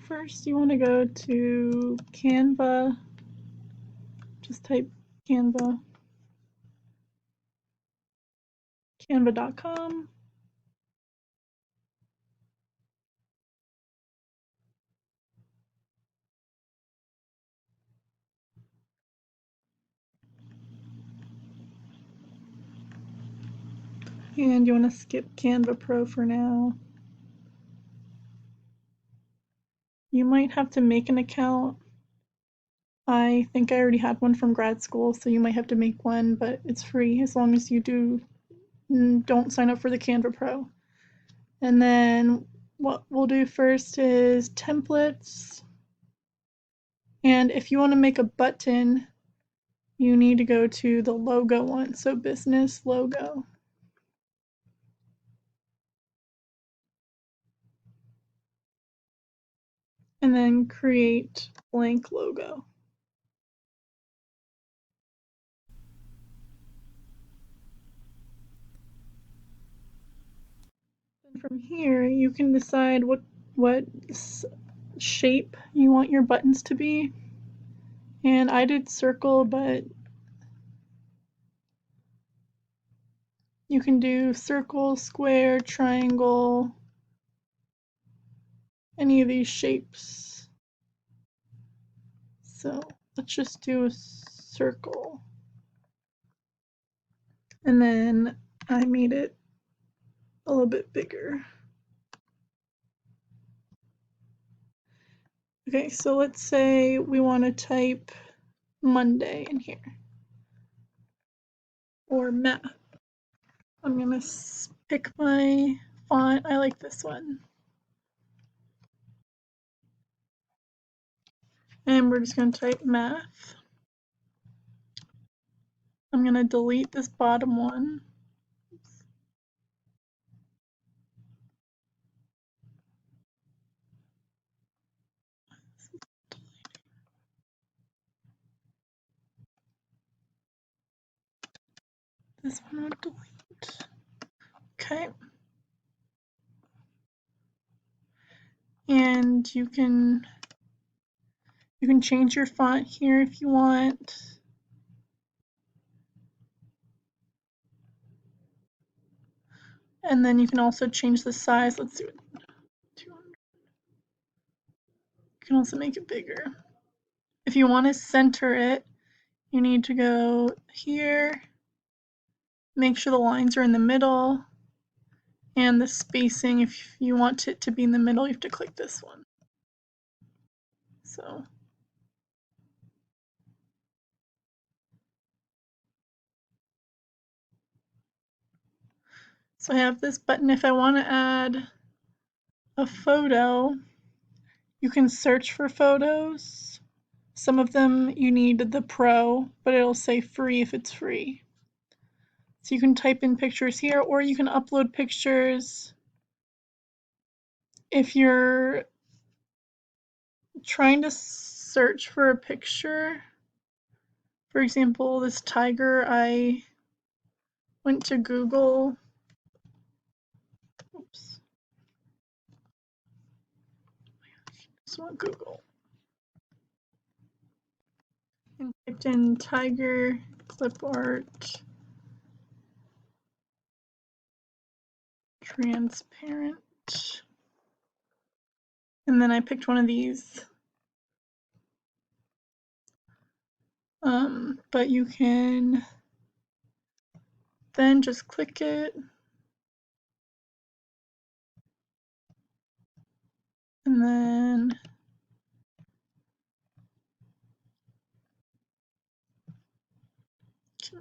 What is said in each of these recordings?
first you want to go to Canva. Just type Canva. Canva.com. And you want to skip Canva Pro for now. You might have to make an account. I think I already had one from grad school, so you might have to make one, but it's free as long as you don't sign up for the Canva Pro. And then what we'll do first is templates. And if you want to make a button, you need to go to the logo one, so business logo. And then create blank logo. Then from here, you can decide what shape you want your buttons to be. And I did circle, but you can do circle, square, triangle, any of these shapes. So let's just do a circle. And then I made it a little bit bigger. Okay, so let's say we want to type Monday in here, or math. I'm gonna pick my font. I like this one. And we're just gonna type math. I'm gonna delete this bottom one. This one would delete. Okay. And you can change your font here if you want. And then you can also change the size. Let's do it 200. You can also make it bigger. If you want to center it, you need to go here, make sure the lines are in the middle, and the spacing, if you want it to be in the middle, you have to click this one. So I have this button. If I want to add a photo, you can search for photos. Some of them you need the Pro, but it'll say free if it's free. So you can type in pictures here, or you can upload pictures. If you're trying to search for a picture, for example, this tiger, I went to Google. Oops. Just want Google. And typed in tiger clip art transparent. And then I picked one of these. But you can then just click it. And then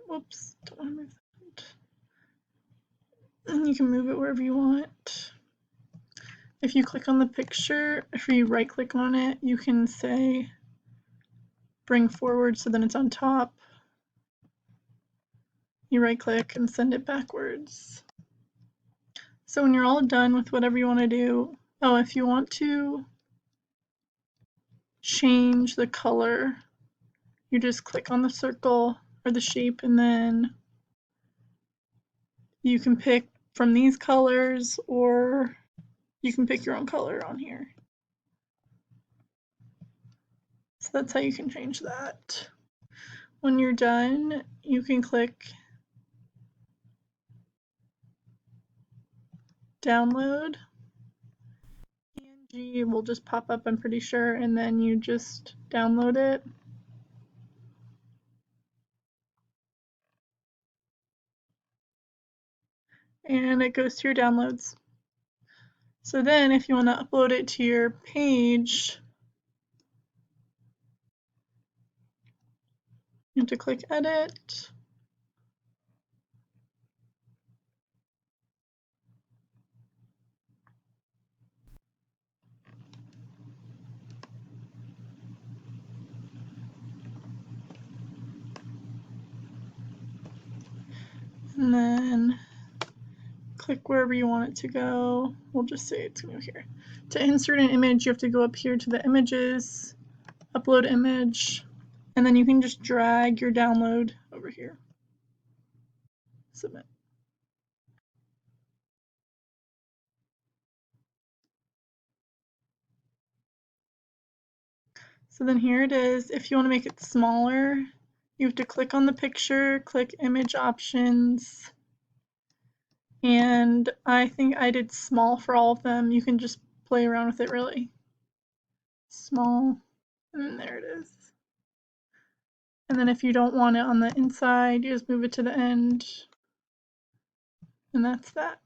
whoops, don't want to move that. And you can move it wherever you want. If you click on the picture, if you right click on it, you can say bring forward, so then it's on top. You right click and send it backwards. So when you're all done with whatever you want to do, oh, if you want to change the color, you just click on the circle or the shape, and then you can pick from these colors, or you can pick your own color on here. that's how you can change that. When you're done, you can click download. PNG will just pop up, I'm pretty sure, and then you just download it. And it goes to your downloads. So then if you want to upload it to your page, you have to click edit. And then click wherever you want it to go. We'll just say it's going to go here. To insert an image, you have to go up here to the images, upload image, and then you can just drag your download over here. Submit. So then here it is. If you want to make it smaller, you have to click on the picture, click image options, and I think I did small for all of them. You can just play around with it really. Small, and there it is. And then if you don't want it on the inside, you just move it to the end, and that's that.